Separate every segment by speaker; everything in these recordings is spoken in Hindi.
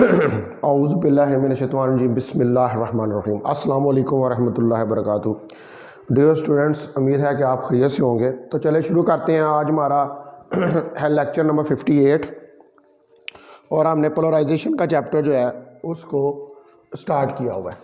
Speaker 1: औज़ुबिल्लाहिमिनश्शैतानिर्रजीम बिस्मिल्लाहिर्रहमानिर्रहीम अस्सलामु अलैकुम वरहमतुल्लाहि वबरकातुहू। डियर स्टूडेंट्स, उम्मीद है कि आप खैरियत से होंगे। तो चले शुरू करते हैं। आज हमारा है लेक्चर नंबर 58 और हमने पोलराइजेशन का चैप्टर जो है उसको स्टार्ट किया हुआ है।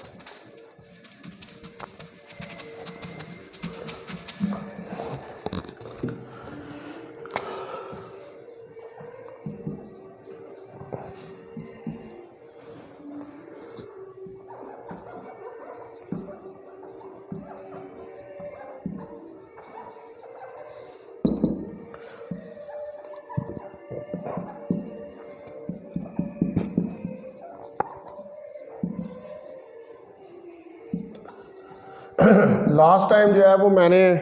Speaker 1: लास्ट टाइम जो है वो मैंने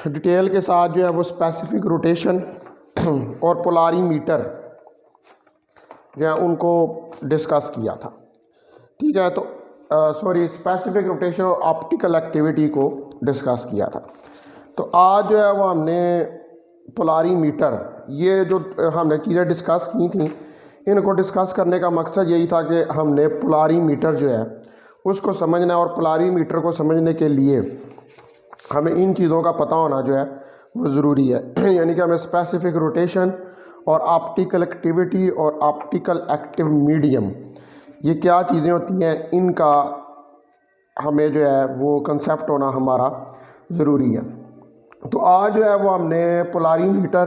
Speaker 1: डिटेल के साथ जो है वो स्पेसिफिक रोटेशन और पोलारीमीटर जो है उनको डिस्कस किया था। ठीक है, तो स्पेसिफिक रोटेशन और ऑप्टिकल एक्टिविटी को डिस्कस किया था। तो आज जो है वो हमने पोलारीमीटर, ये जो हमने चीज़ें डिस्कस की थी, इनको डिस्कस करने का मकसद यही था कि हमने पोलारीमीटर जो है उसको समझना है और पोलारीमीटर को समझने के लिए हमें इन चीज़ों का पता होना जो है वो ज़रूरी है। यानी कि हमें स्पेसिफिक रोटेशन और ऑप्टिकल एक्टिविटी और ऑप्टिकल एक्टिव मीडियम, ये क्या चीज़ें होती हैं, इनका हमें जो है वो कंसेप्ट होना हमारा ज़रूरी है। तो आज जो है वो हमने पोलारीमीटर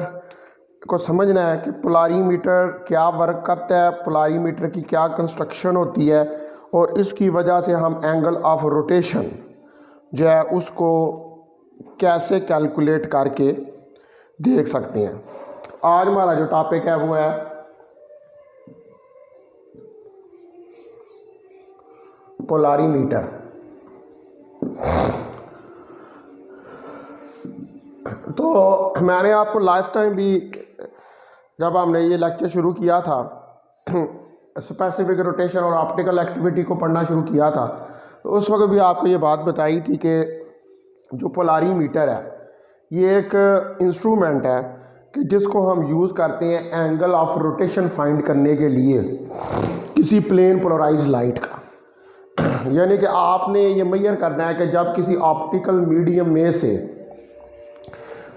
Speaker 1: को समझना है कि पोलारीमीटर क्या वर्क करता है, पोलारीमीटर की क्या कंस्ट्रक्शन होती है और इसकी वजह से हम एंगल ऑफ रोटेशन जो है उसको कैसे कैलकुलेट करके देख सकते हैं। आज हमारा जो टॉपिक है वो है पोलारीमीटर। तो मैंने आपको लास्ट टाइम भी जब हमने ये लेक्चर शुरू किया था स्पेसिफिक रोटेशन और ऑप्टिकल एक्टिविटी को पढ़ना शुरू किया था, तो उस वक्त भी आपको ये बात बताई थी कि जो पोलारीमीटर है ये एक इंस्ट्रूमेंट है कि जिसको हम यूज़ करते हैं एंगल ऑफ रोटेशन फाइंड करने के लिए किसी प्लेन पोलराइज्ड लाइट का। यानी कि आपने ये मेजर करना है कि जब किसी ऑप्टिकल मीडियम में से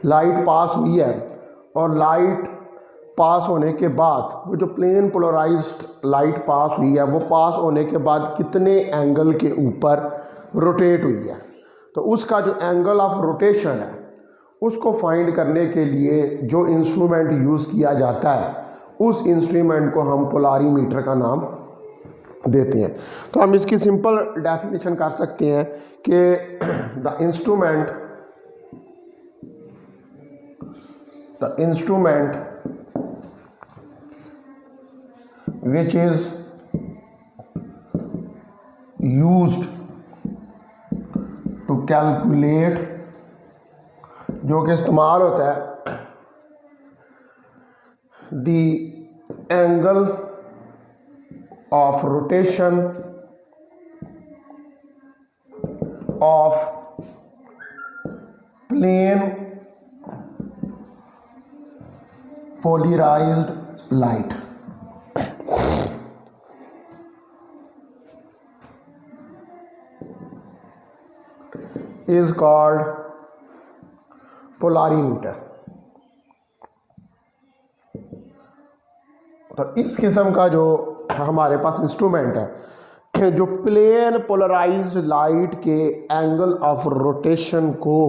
Speaker 1: लाइट पास हुई है और लाइट पास होने के बाद वो जो प्लेन पोलराइज्ड लाइट पास हुई है वो पास होने के बाद कितने एंगल के ऊपर रोटेट हुई है, तो उसका जो एंगल ऑफ रोटेशन है उसको फाइंड करने के लिए जो इंस्ट्रूमेंट यूज़ किया जाता है उस इंस्ट्रूमेंट को हम पोलारीमीटर का नाम देते हैं। तो हम इसकी सिंपल डेफिनेशन कर सकते हैं कि the instrument which is used to calculate, जो कि इस्तेमाल होता है the angle of rotation of plane polarized light, is called polarimeter. तो इस किस्म का जो हमारे पास इंस्ट्रूमेंट है जो प्लेन पोलराइज्ड लाइट के एंगल ऑफ रोटेशन को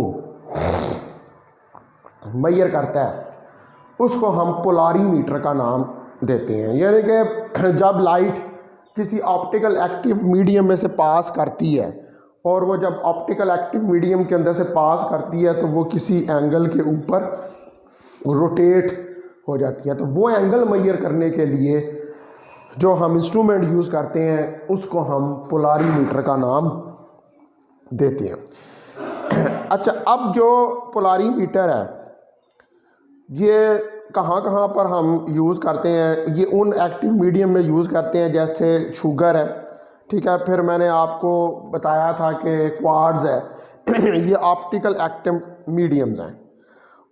Speaker 1: मेजर करता है उसको हम पोलारीमीटर का नाम देते हैं। यानी कि जब लाइट किसी ऑप्टिकल एक्टिव मीडियम में से पास करती है और वो जब ऑप्टिकल एक्टिव मीडियम के अंदर से पास करती है तो वो किसी एंगल के ऊपर रोटेट हो जाती है, तो वो एंगल मेजर करने के लिए जो हम इंस्ट्रूमेंट यूज़ करते हैं उसको हम पोलारीमीटर का नाम देते हैं। अच्छा, अब जो पोलारीमीटर है ये कहाँ कहाँ पर हम यूज़ करते हैं, ये उन एक्टिव मीडियम में यूज़ करते हैं जैसे शुगर है, ठीक है। फिर मैंने आपको बताया था कि क्वार्ट्ज है ये ऑप्टिकल एक्टिव मीडियम्स हैं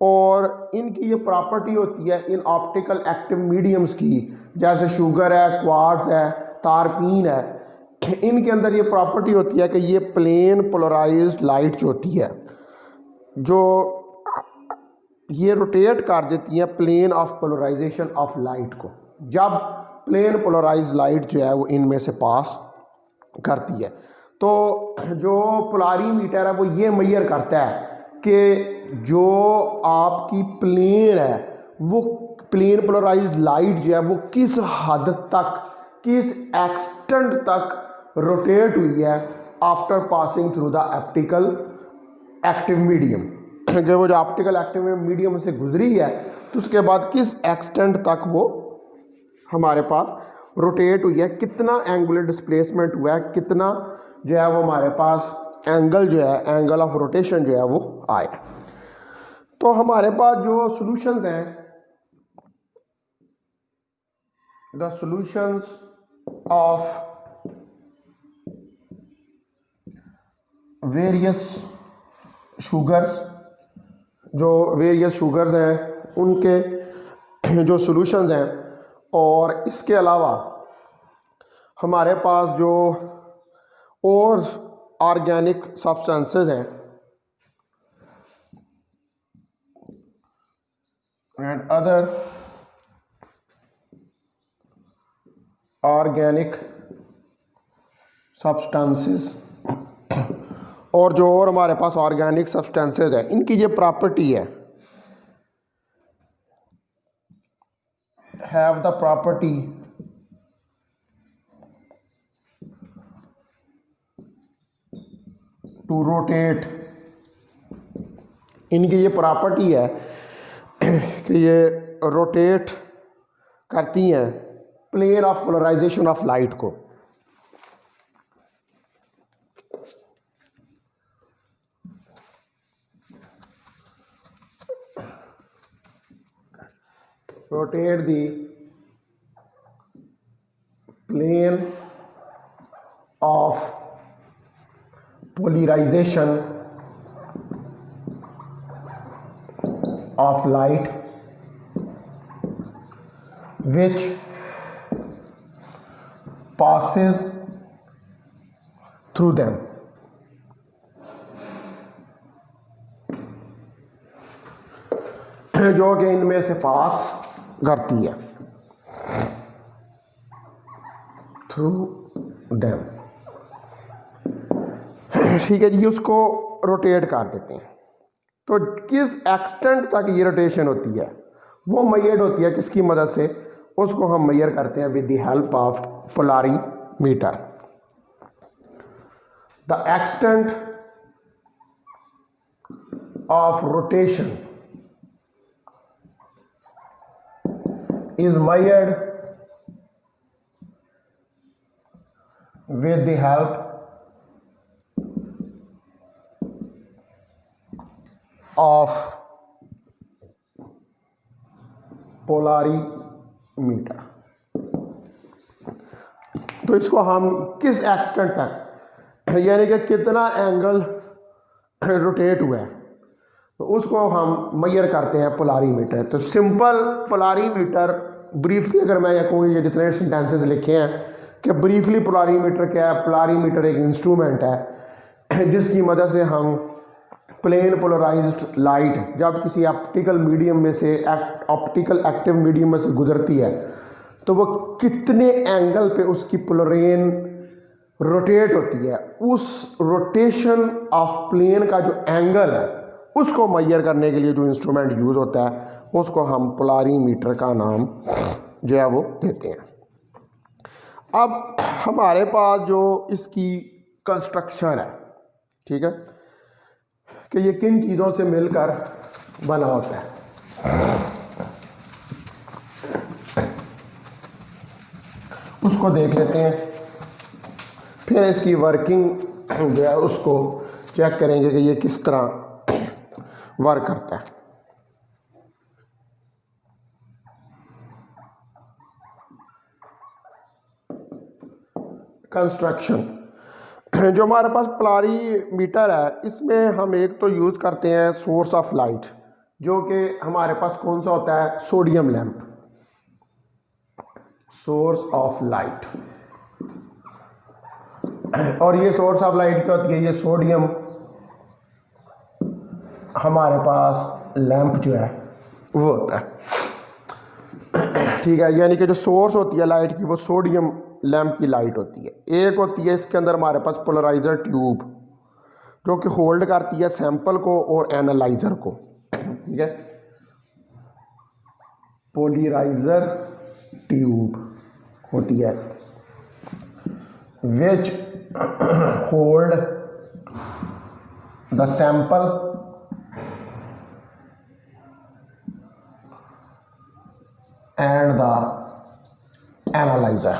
Speaker 1: और इनकी ये प्रॉपर्टी होती है इन ऑप्टिकल एक्टिव मीडियम्स की जैसे शुगर है, क्वार्ट्ज है, तारपीन है, इनके अंदर ये प्रॉपर्टी होती है कि ये प्लेन पोलराइज्ड लाइट जो होती है, जो ये रोटेट कर देती है plane of polarisation of light को। जब प्लेन पोलराइज्ड लाइट जो है वो इनमें से पास करती है, तो जो पोलारीमीटर है वो ये मेजर करता है कि जो आपकी प्लेन है वो प्लेन पोलराइज्ड लाइट जो है वो किस हद तक, किस एक्सटेंट तक रोटेट हुई है after passing through the optical active medium. जब वो जो ऑप्टिकल एक्टिव मीडियम से गुजरी है तो उसके बाद किस एक्सटेंट तक वो हमारे पास रोटेट हुई है, कितना एंगुलर डिस्प्लेसमेंट हुआ है, कितना जो है वो हमारे पास एंगल जो है, एंगल ऑफ रोटेशन जो है वो आए। तो हमारे पास जो सॉल्यूशंस हैं, the solutions of various sugars, जो वेरियस शुगर्स हैं उनके जो सॉल्यूशंस हैं, और इसके अलावा हमारे पास जो और ऑर्गेनिक सब्सटेंसेस हैं एंड अदर ऑर्गेनिक सब्सटेंसेस, और जो और हमारे पास ऑर्गेनिक सब्सटेंसेस हैं, इनकी ये प्रॉपर्टी है, have the property to rotate, इनकी ये प्रॉपर्टी है कि ये रोटेट करती हैं plane of polarisation of light को। rotate the plane of polarization of light which passes through them। जो कि इनमें से पास करती है, थ्रू देम। ठीक है जी, उसको रोटेट कर देते हैं। तो किस एक्सटेंट तक ये रोटेशन होती है वो मेजर्ड होती है किसकी मदद से, उसको हम मेजर करते हैं with the help of polarimeter. The extent of rotation is measured with the help of polarimeter. तो इसको हम किस एक्सटेंट तक, यानी कि कितना एंगल रोटेट हुआ है, तो उसको हम मेजर करते हैं पोलारीमीटर। तो सिंपल पोलारीमीटर ब्रीफली अगर मैं ये कहूँ, ये जितने सेंटेंसेस लिखे हैं कि ब्रीफली पोलारीमीटर क्या है, पोलारीमीटर एक इंस्ट्रूमेंट है जिसकी मदद से हम प्लेन पोलराइज्ड लाइट जब किसी ऑप्टिकल मीडियम में से, ऑप्टिकल एक्टिव मीडियम में से गुजरती है, तो वो कितने एंगल पे उसकी पोलरेन रोटेट होती है, उस रोटेशन ऑफ प्लेन का जो एंगल है उसको मेजर करने के लिए जो इंस्ट्रूमेंट यूज़ होता है उसको हम पोलारीमीटर का नाम जो है वो देते हैं। अब हमारे पास जो इसकी कंस्ट्रक्शन है, ठीक है, कि ये किन चीज़ों से मिलकर बना होता है। उसको देख लेते हैं, फिर इसकी वर्किंग जो है उसको चेक करेंगे कि ये किस तरह वर्क करता है। कंस्ट्रक्शन, जो हमारे पास पोलारीमीटर है इसमें हम एक तो यूज़ करते हैं सोर्स ऑफ लाइट, जो कि हमारे पास कौन सा होता है, sodium lamp. Source of light, और ये सोर्स ऑफ लाइट क्या होती है, ये सोडियम हमारे पास लैंप जो है वो होता है। ठीक है, यानी कि जो सोर्स होती है लाइट की वो सोडियम लैंप की लाइट होती है। एक होती है इसके अंदर हमारे पास पोलराइजर ट्यूब, जो कि होल्ड करती है सैंपल को और एनालाइजर को। ठीक है, पोलराइजर ट्यूब होती है which hold the sample and the analyser,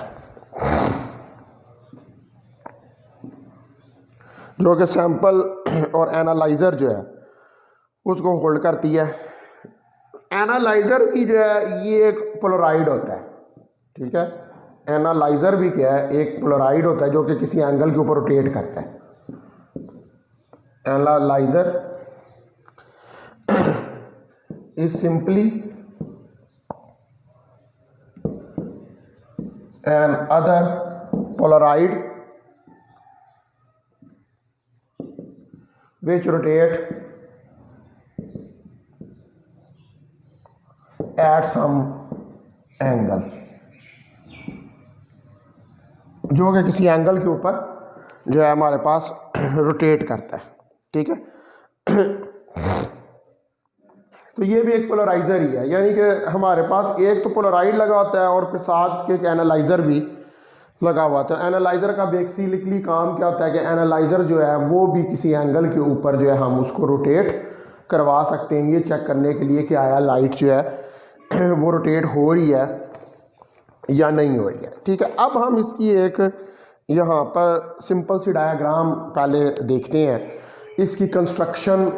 Speaker 1: जो कि सैंपल और एनालाइजर जो है उसको होल्ड करती है। एनालाइजर की जो है ये एक पोलराइड होता है। ठीक है, एनालाइजर भी क्या है, एक पोलराइड होता है जो कि किसी एंगल के ऊपर रोटेट करता है। Analyser is simply another polariser which rotate at some angle, जो कि किसी एंगल के ऊपर जो है हमारे पास रोटेट करता है। ठीक है, तो ये भी एक पोलराइजर ही है, यानी कि हमारे पास एक तो पोलराइड लगा होता है और फिर साथ उसके एक एनालाइजर भी लगा हुआ था। एनालाइजर का बेसिकली काम क्या होता है कि एनालाइजर जो है वो भी किसी एंगल के ऊपर जो है हम उसको रोटेट करवा सकते हैं, ये चेक करने के लिए कि आया लाइट जो है वो रोटेट हो रही है या नहीं हो रही है। ठीक है, अब हम इसकी एक यहाँ पर सिंपल सी डायग्राम पहले देखते हैं, इसकी कंस्ट्रक्शन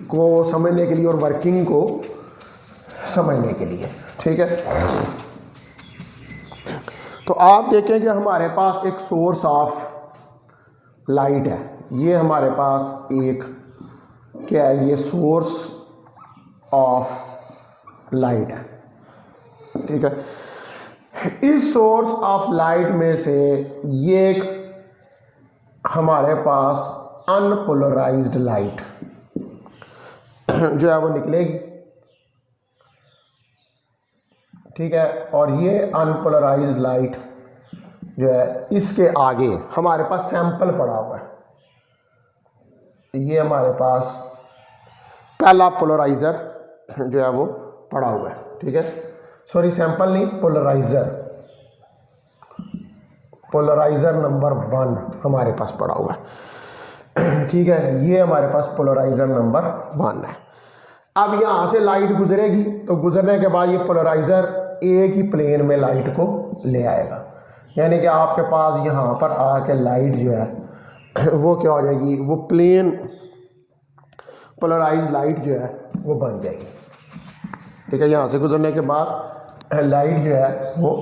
Speaker 1: को समझने के लिए और वर्किंग को समझने के लिए। ठीक है, तो आप देखें कि हमारे पास एक सोर्स ऑफ लाइट है, ये हमारे पास एक क्या है, ये सोर्स ऑफ लाइट है। ठीक है, इस सोर्स ऑफ लाइट में से ये एक हमारे पास अनपोलराइज्ड लाइट जो है वो निकलेगी। ठीक है, और ये अनपोलराइज्ड लाइट जो है इसके आगे हमारे पास सैंपल पड़ा हुआ है, ये हमारे पास पहला पोलराइजर जो है वो पड़ा हुआ है। ठीक है, सॉरी सैंपल नहीं, पोलराइजर, पोलराइजर नंबर 1 हमारे पास पड़ा हुआ है। ठीक है, ये हमारे पास पोलराइजर नंबर 1 है। अब यहाँ से लाइट गुजरेगी तो गुजरने के बाद ये पोलराइजर एक ही प्लेन में लाइट को ले आएगा, यानी कि आपके पास यहाँ पर आके लाइट जो है वो क्या हो जाएगी, वो प्लेन पोलराइज्ड लाइट जो है वो बन जाएगी। ठीक है, यहाँ से गुजरने के बाद लाइट जो है वो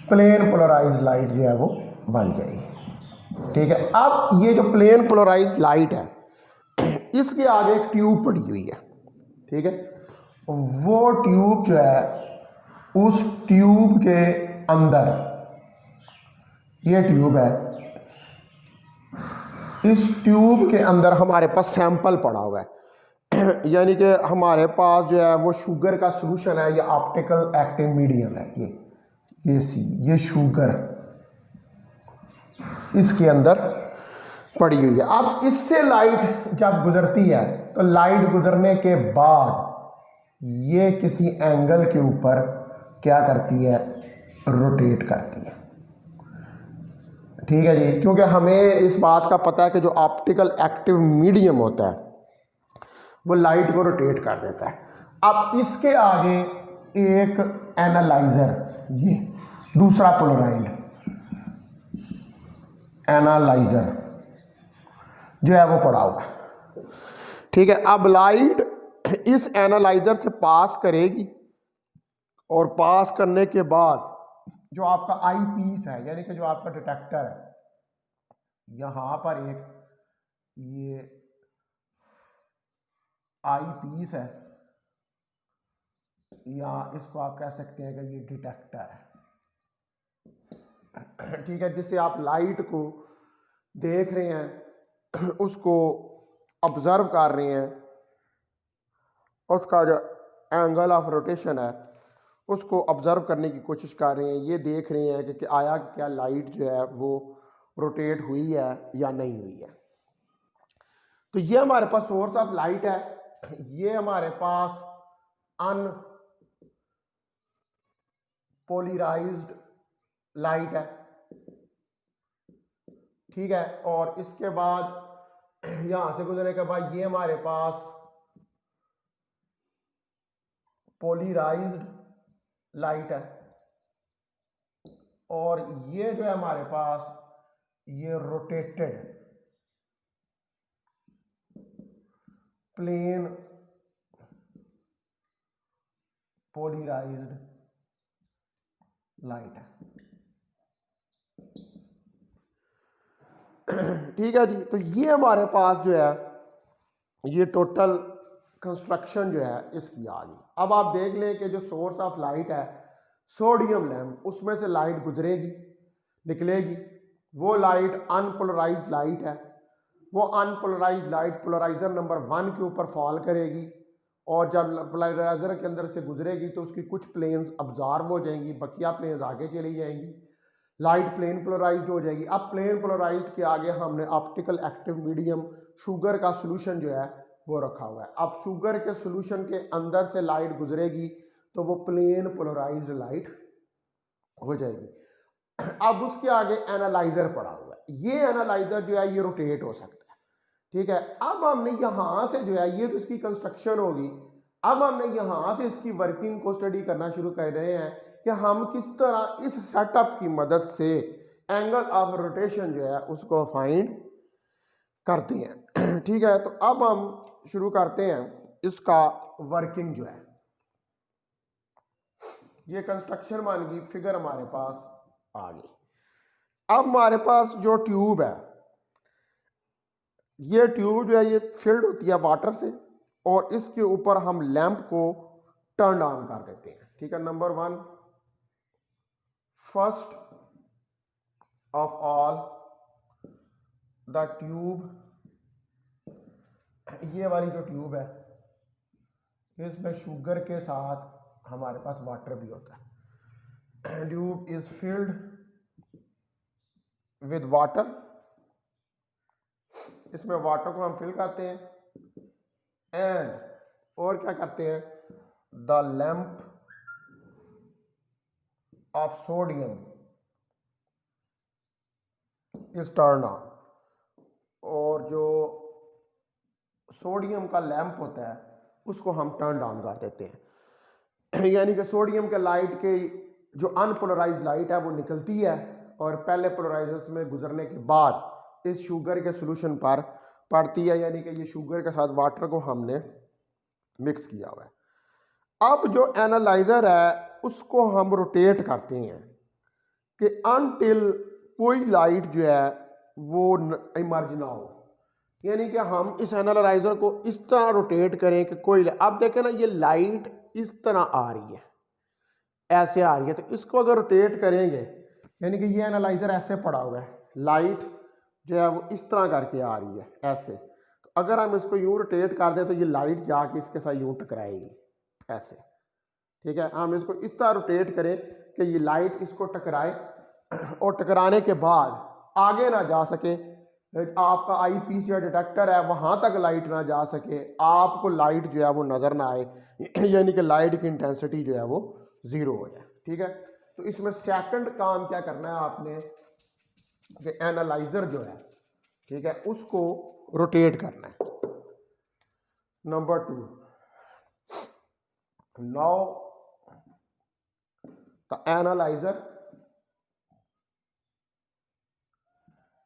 Speaker 1: प्लेन पोलराइज्ड लाइट जो है वो बन जाएगी। ठीक है, अब ये जो प्लेन पोलराइज्ड लाइट है इसके आगे एक ट्यूब पड़ी हुई है। ठीक है, वो ट्यूब जो है, उस ट्यूब के अंदर, ये ट्यूब है, इस ट्यूब के अंदर हमारे पास सैंपल पड़ा हुआ है, यानी कि हमारे पास जो है वो शुगर का सॉल्यूशन है, ये ऑप्टिकल एक्टिव मीडियम है, ये शुगर इसके अंदर पड़ी हुई है। अब इससे लाइट जब गुजरती है तो लाइट गुजरने के बाद ये किसी एंगल के ऊपर क्या करती है, रोटेट करती है। ठीक है जी, क्योंकि हमें इस बात का पता है कि जो ऑप्टिकल एक्टिव मीडियम होता है वो लाइट को रोटेट कर देता है। अब इसके आगे एक एनालाइजर, ये दूसरा पोलराइड एनालाइजर जो है वो पड़ा हुआ है। ठीक है, अब लाइट इस एनालाइजर से पास करेगी और पास करने के बाद जो आपका आई पीस है, यानी कि जो आपका डिटेक्टर है, यहाँ पर एक ये आई पीस है, या इसको आप कह सकते हैं कि ये डिटेक्टर है, ठीक है, जिससे आप लाइट को देख रहे हैं, उसको ऑब्जर्व कर रहे हैं, उसका जो एंगल ऑफ रोटेशन है उसको ऑब्जर्व करने की कोशिश कर रहे हैं, ये देख रहे हैं कि आया क्या लाइट जो है वो रोटेट हुई है या नहीं हुई है। तो ये हमारे पास सोर्स ऑफ लाइट है, ये हमारे पास अनपोलराइज्ड लाइट है, ठीक है, और इसके बाद यहां से गुजरने के बाद ये हमारे पास पोलराइज्ड लाइट है, और ये जो है हमारे पास ये रोटेटेड प्लेन पोलराइज्ड लाइट है, ठीक है जी। तो ये हमारे पास जो है ये टोटल कंस्ट्रक्शन जो है इसकी आ गई। अब आप देख लें कि जो सोर्स ऑफ लाइट है सोडियम लैम्प, उसमें से लाइट गुजरेगी, निकलेगी, वो लाइट अनपोलराइज्ड लाइट है, वो अनपोलराइज्ड लाइट पोलराइजर नंबर 1 के ऊपर फॉल करेगी, और जब पोलराइजर के अंदर से गुजरेगी तो उसकी कुछ प्लेन्स अब्जॉर्ब हो जाएंगी, बकिया प्लेन्स आगे चली जाएंगी, लाइट प्लेन पोलराइज्ड हो जाएगी। अब प्लेन पोलराइज्ड के आगे हमने ऑप्टिकल एक्टिव मीडियम शुगर का सोल्यूशन जो है वो रखा हुआ है। अब शुगर के सोल्यूशन के अंदर से लाइट गुजरेगी तो वो प्लेन पोलराइज्ड लाइट हो जाएगी। अब उसके आगे एनालाइजर पड़ा हुआ है, ये एनालाइजर जो है ये रोटेट हो सकता है, ठीक है। अब हमने यहां से जो है ये तो इसकी कंस्ट्रक्शन होगी, अब हमने यहां से इसकी वर्किंग को स्टडी करना शुरू कर रहे हैं कि हम किस तरह इस सेटअप की मदद से एंगल ऑफ रोटेशन जो है उसको फाइंड करते हैं, ठीक है। तो अब हम शुरू करते हैं इसका वर्किंग जो है, ये कंस्ट्रक्शन मान की फिगर हमारे पास आ गई। अब हमारे पास जो ट्यूब है, ये ट्यूब जो है ये फिल्ड होती है वाटर से, और इसके ऊपर हम लैंप को टर्न ऑन कर देते हैं, ठीक है। Number 1, first of all the tube, ये वाली जो ट्यूब है इसमें शुगर के साथ हमारे पास वाटर भी होता है। Tube is filled with water, इसमें वाटर को हम फिल करते हैं, एंड और क्या करते हैं, the lamp of sodium is turn on, और जो सोडियम का लैंप होता है उसको हम टर्न ऑन कर देते हैं। यानी कि सोडियम के लाइट के जो अनपोलराइज्ड लाइट है वो निकलती है, और पहले पोलराइजर्स में गुजरने के बाद इस शुगर के सोल्यूशन पर पड़ती है, यानी कि ये शुगर के साथ वाटर को हमने मिक्स किया हुआ है। अब जो एनालाइजर है उसको हम रोटेट करते हैं कि अनटिल कोई लाइट जो है वो इमर्ज ना हो, यानी कि हम इस एनालाइजर को इस तरह रोटेट करें कि कोई, अब देखें ना ये लाइट इस तरह आ रही है, ऐसे आ रही है, तो इसको अगर रोटेट करेंगे, यानी कि ये एनालाइजर ऐसे पड़ा हुआ है, लाइट जो है वो इस तरह करके आ रही है ऐसे, तो अगर हम इसको यूं रोटेट कर दें तो ये लाइट जाके इसके साथ यूं टकराएगी ऐसे, ठीक है। हम इसको इस तरह रोटेट करें कि ये लाइट इसको टकराए, और टकराने के बाद आगे ना जा सके, आपका आई पीस या डिटेक्टर है वहां तक लाइट ना जा सके, आपको लाइट जो है वो नजर ना आए, यानी कि लाइट की इंटेंसिटी जो है वो 0 हो जाए, ठीक है। तो इसमें सेकंड काम क्या करना है आपने कि एनालाइजर जो है, ठीक है, उसको रोटेट करना है। Number 2, now the analyser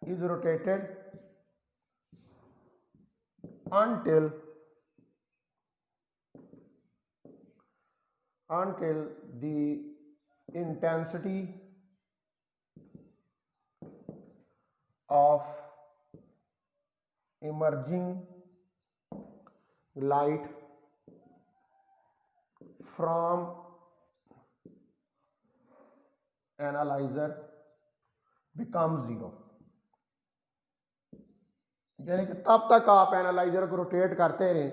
Speaker 1: is rotated until the intensity of emerging light from analyser become zero, यानी कि तब तक आप एनालाइजर को रोटेट करते रहें,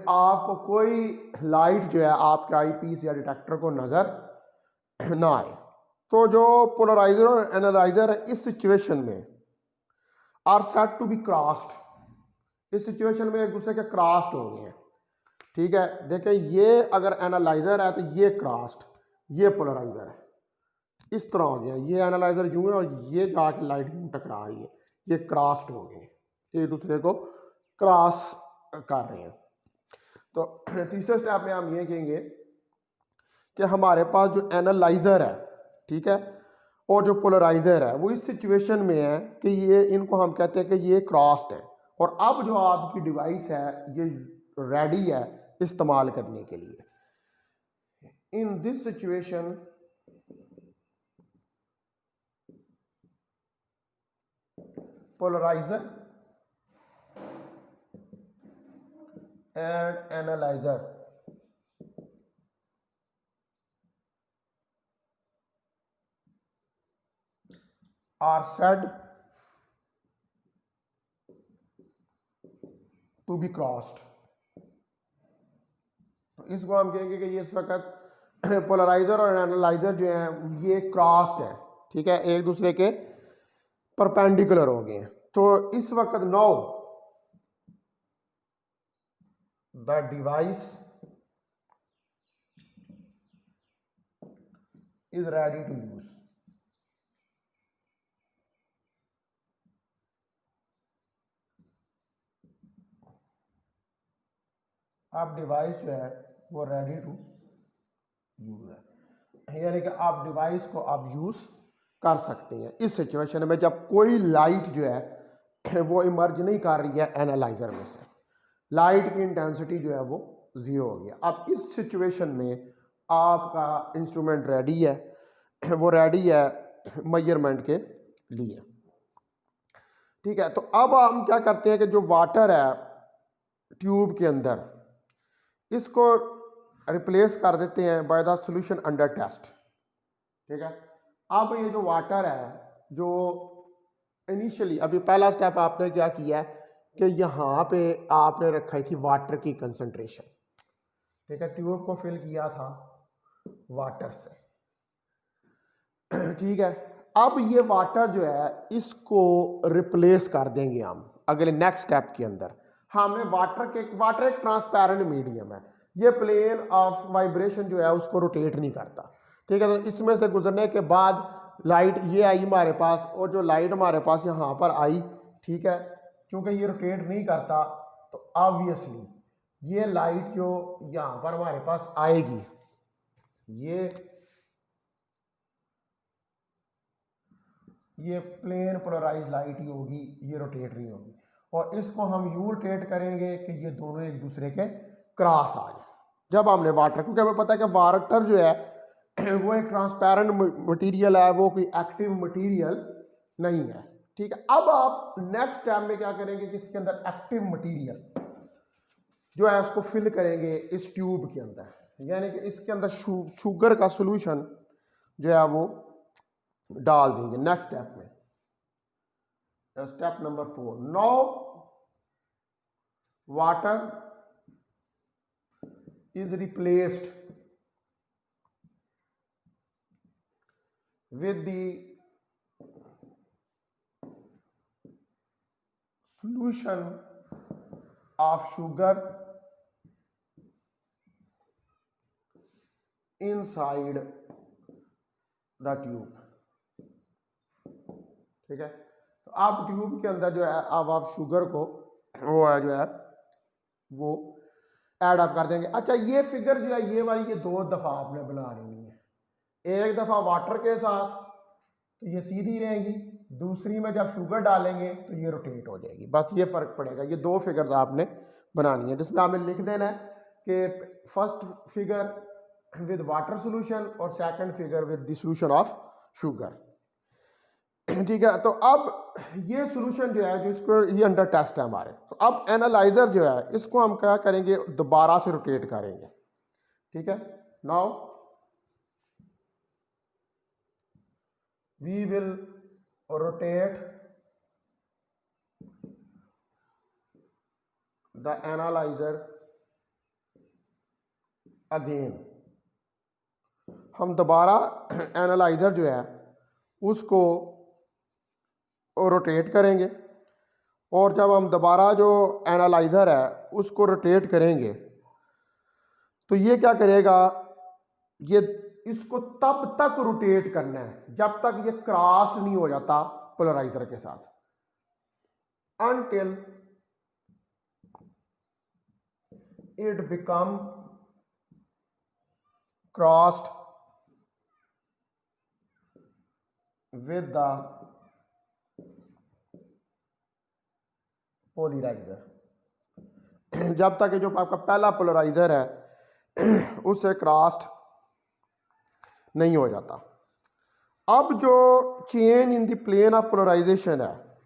Speaker 1: आपको कोई लाइट जो है आपके आई पीस या डिटेक्टर को नजर ना आए। तो जो पोलराइजर और एनालाइजर है इस सिचुएशन में are said to be crossed, इस सिचुएशन में एक दूसरे के क्रॉस्ड हो गए हैं। ठीक है, देखें ये अगर एनालाइजर है तो ये क्रॉस्ड, ये पोलराइजर है, इस तरह हो गया। ये एनालाइजर यूं है और ये जाके लाइट यूं टकरा रही है, ये क्रॉस्ड हो गए, एक दूसरे को क्रॉस कर रहे हैं। तो तीसरे स्टेप में हम ये कहेंगे कि हमारे पास जो एनालाइजर है, ठीक है, और जो पोलराइजर है वो इस सिचुएशन में है कि ये, इनको हम कहते हैं कि ये क्रॉस्ड है, और अब जो आपकी डिवाइस है ये रेडी है इस्तेमाल करने के लिए। In this situation polariser and analyser are said to be crossed. तो इसको हम कहेंगे कि ये इस वक्त पोलराइजर और एनालाइजर जो है ये क्रॉस्ड है, ठीक है, एक दूसरे के परपेंडिकुलर हो गए। तो इस वक्त now the device is ready to use. अब डिवाइस जो है वो रेडी टू यूज है, यानी कि आप डिवाइस को आप यूज कर सकते हैं इस सिचुएशन में जब कोई लाइट जो है वो इमर्ज नहीं कर रही है एनालाइजर में से, लाइट की इंटेंसिटी जो है वो जीरो हो गया। अब इस सिचुएशन में आपका इंस्ट्रूमेंट रेडी है, वो रेडी है मेजरमेंट के लिए। ठीक है, तो अब हम क्या करते हैं कि जो वाटर है ट्यूब के अंदर, इसको रिप्लेस कर देते हैं by the solution under test. ठीक है, अब ये जो वाटर है, जो इनिशियली अभी पहला स्टेप आपने क्या किया है कि यहाँ पे आपने रखी थी वाटर की कंसंट्रेशन। ठीक है, ट्यूब को फिल किया था वाटर से। ठीक है, अब ये वाटर जो है इसको रिप्लेस कर देंगे हम अगले नेक्स्ट स्टेप के अंदर। हमने वाटर एक ट्रांसपेरेंट मीडियम है, ये प्लेन ऑफ वाइब्रेशन जो है उसको रोटेट नहीं करता। ठीक है, तो इसमें से गुजरने के बाद लाइट ये आई हमारे पास, और जो लाइट हमारे पास यहाँ पर आई, ठीक है, क्योंकि ये रोटेट नहीं करता तो ऑब्वियसली ये लाइट जो यहाँ पर हमारे पास आएगी, ये प्लेन पोलराइज लाइट ही होगी, ये रोटेट नहीं होगी। और इसको हम यूं रोटेट करेंगे कि ये दोनों एक दूसरे के क्रॉस आ जाए। जब हमने वाटर, क्योंकि हमें पता है कि वाटर जो है वो एक ट्रांसपेरेंट मटेरियल है, वो कोई एक्टिव मटेरियल नहीं है। ठीक है, अब आप नेक्स्ट स्टेप में क्या करेंगे कि इसके अंदर एक्टिव मटेरियल जो है उसको फिल करेंगे इस ट्यूब के अंदर, यानी कि इसके अंदर शुगर का सॉल्यूशन जो है वो डाल देंगे नेक्स्ट स्टेप में। Step number 4, now water is replaced with the solution of sugar inside the tube। ठीक है, तो आप ट्यूब के अंदर जो है अब आप शुगर को वो है जो है वो ऐड अप कर देंगे। अच्छा, ये फिगर जो है ये वाली ये 2 दफ़ा आपने बना लेनी है। एक दफ़ा वाटर के साथ तो ये सीधी रहेगी, दूसरी में जब शुगर डालेंगे तो ये रोटेट हो जाएगी। बस ये फ़र्क पड़ेगा। ये 2 फिगर आपने बनानी है, जिसमें आपने लिख देना है कि first figure with water solution और second figure with the solution of sugar. ठीक है, तो अब ये सॉल्यूशन जो है जिसको ये अंडर टेस्ट है हमारे, तो अब एनालाइजर जो है इसको हम क्या करेंगे, दोबारा से रोटेट करेंगे। ठीक है। Now we will rotate the analyser again. हम दोबारा एनालाइजर जो है उसको रोटेट करेंगे, और जब हम दोबारा जो एनालाइजर है उसको रोटेट करेंगे तो ये क्या करेगा, ये इसको तब तक रोटेट करना है जब तक ये क्रॉस नहीं हो जाता पोलराइजर के साथ, until it become crossed with the polariser. जब तक ये जो आपका पहला पोलराइजर है उससे क्रॉस्ड नहीं हो जाता। अब जो change in the plane of polarisation है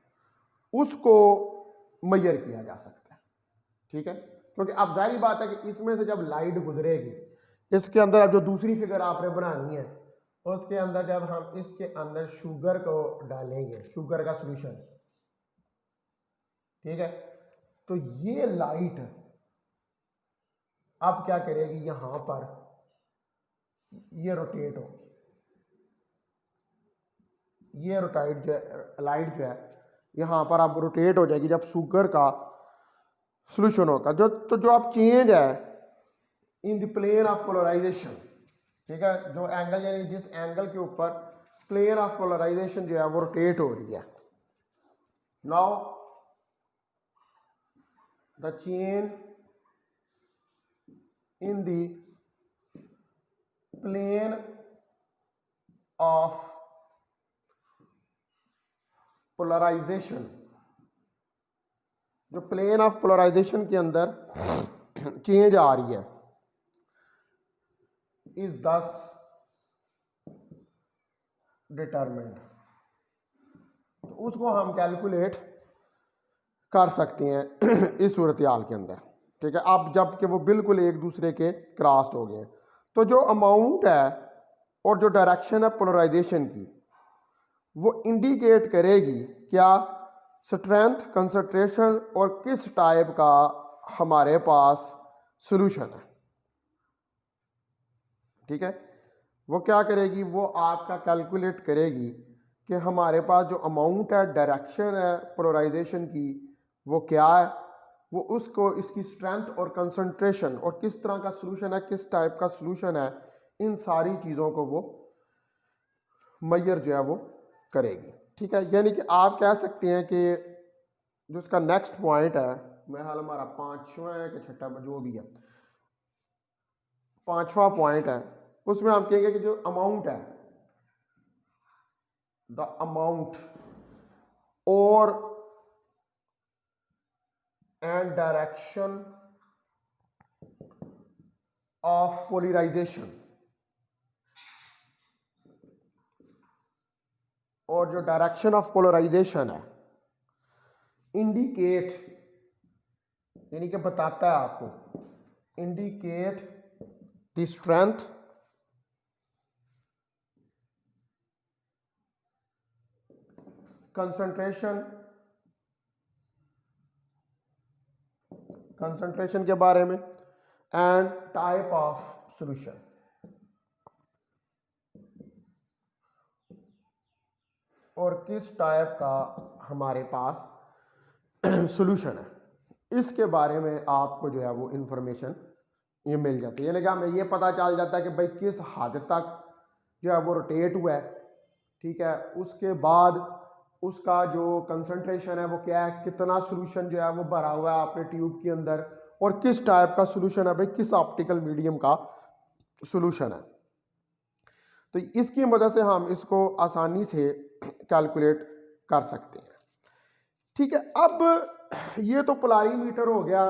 Speaker 1: उसको मेजर किया जा सकता है, ठीक है। क्योंकि अब जाहिर बात है कि इसमें से जब लाइट गुजरेगी, इसके अंदर अब जो दूसरी फिगर आपने बनानी है उसके अंदर जब हम इसके अंदर शुगर को डालेंगे, शुगर का सॉल्यूशन, ठीक है, तो ये लाइट अब क्या करेगी, यहां पर ये रोटेट होगी, ये रोटेट जो है लाइट जो है यहां पर अब रोटेट हो जाएगी जब शुगर का सॉल्यूशन होगा। जो अब चेंज है in the plane of polarisation, ठीक है, जो एंगल यानी जिस एंगल के ऊपर प्लेन ऑफ पोलराइजेशन जो है वो रोटेट हो रही है। Now the change in the plane of polarisation, जो प्लेन ऑफ पोलराइजेशन के अंदर चेंज आ रही है, इज दस डिटरमिन्ड, उसको हम कैलकुलेट कर सकते हैं इस सूरत हाल के अंदर, ठीक है। अब जबकि वो बिल्कुल एक दूसरे के क्रॉस्ड हो गए, तो जो अमाउंट है और जो डायरेक्शन है पोलराइजेशन की वो इंडिकेट करेगी क्या, स्ट्रेंथ, कंसंट्रेशन और किस टाइप का हमारे पास सॉल्यूशन है, ठीक है। वो क्या करेगी, वो आपका कैलकुलेट करेगी कि हमारे पास जो अमाउंट है, डायरेक्शन है पोलराइजेशन की वो क्या है, वो उसको इसकी स्ट्रेंथ और कंसंट्रेशन और किस तरह का सॉल्यूशन है, किस टाइप का सॉल्यूशन है, इन सारी चीज़ों को वो मेजर जो है वो करेगी, ठीक है। यानी कि आप कह सकते हैं कि जो इसका नेक्स्ट पॉइंट है, मेरा हाल हमारा 5वां है कि 6वां जो भी है, 5वां पॉइंट है, उसमें हम कहेंगे कि जो अमाउंट है, द अमाउंट और एंड डायरेक्शन ऑफ पोलराइजेशन, और जो डायरेक्शन ऑफ पोलराइजेशन है इंडिकेट, यानी कि बताता है आपको, इंडिकेट द स्ट्रेंथ कंसंट्रेशन के बारे में एंड टाइप ऑफ सॉल्यूशन, और किस टाइप का हमारे पास सॉल्यूशन है, इसके बारे में आपको जो है वो इंफॉर्मेशन ये मिल जाती है। यानी कि हमें ये पता चल जाता है कि भाई किस हद तक जो है वो रोटेट हुआ है, ठीक है, उसके बाद उसका जो कंसंट्रेशन है वो क्या है, कितना सॉल्यूशन जो है वो भरा हुआ है आपने ट्यूब के अंदर, और किस टाइप का सॉल्यूशन है भाई, किस ऑप्टिकल मीडियम का सॉल्यूशन है। तो इसकी मदद से हम इसको आसानी से कैलकुलेट कर सकते हैं, ठीक है। अब ये तो पोलरीमीटर हो गया।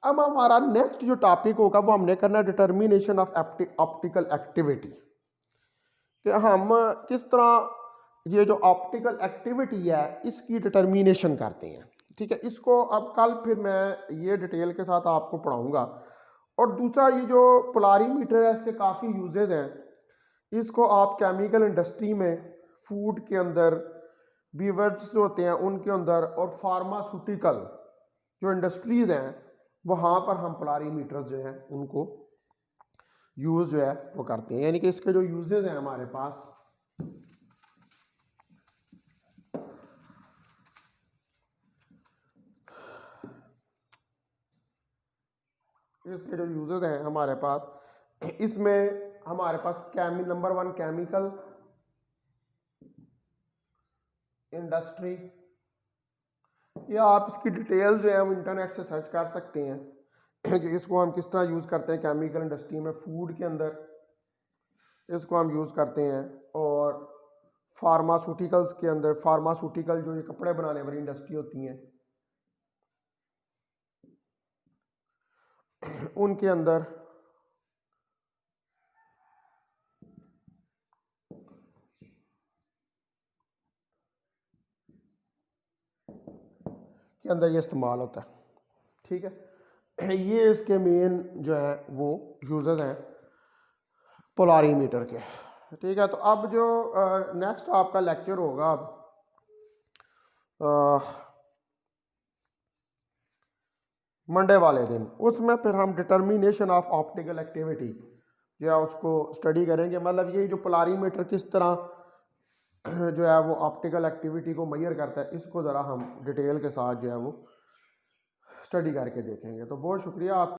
Speaker 1: अब हमारा नेक्स्ट जो टॉपिक होगा वो हमने करना है डिटर्मिनेशन ऑफ ऑप्टिकल एक्टिविटी, कि हम किस तरह ये जो ऑप्टिकल एक्टिविटी है इसकी डिटर्मिनेशन करते हैं, ठीक है। इसको अब कल फिर मैं ये डिटेल के साथ आपको पढ़ाऊंगा, और दूसरा ये जो पोलारीमीटर है इसके काफ़ी यूजेस हैं। इसको आप केमिकल इंडस्ट्री में, फूड के अंदर, बीवर्स जो होते हैं उनके अंदर, और फार्मास्यूटिकल जो इंडस्ट्रीज हैं वहाँ पर हम पोलारीमीटर्स जो हैं उनको यूज़ जो है वो करते हैं। यानी कि इसके जो यूजेस हैं हमारे पास, इसके जो यूजेस हैं हमारे पास, इसमें हमारे पास नंबर 1 केमिकल इंडस्ट्री, या आप इसकी डिटेल्स जो है वो इंटरनेट से सर्च कर सकते हैं कि इसको हम किस तरह यूज़ करते हैं केमिकल इंडस्ट्री में, फूड के अंदर इसको हम यूज़ करते हैं, और फार्मास्यूटिकल्स के अंदर, फार्मास्यूटिकल जो ये कपड़े बनाने वाली इंडस्ट्री होती हैं उनके अंदर ये इस्तेमाल होता है। ठीक है, ये इसके मेन जो है वो यूजेस हैं पोलारीमीटर के। ठीक है, तो अब जो नेक्स्ट आपका लेक्चर होगा मंडे वाले दिन, उसमें फिर हम डिटर्मिनेशन ऑफ ऑप्टिकल एक्टिविटी जो है उसको स्टडी करेंगे। मतलब ये जो पोलारीमीटर किस तरह जो है वो ऑप्टिकल एक्टिविटी को मेजर करता है, इसको ज़रा हम डिटेल के साथ जो है वो स्टडी करके देखेंगे। तो बहुत शुक्रिया आप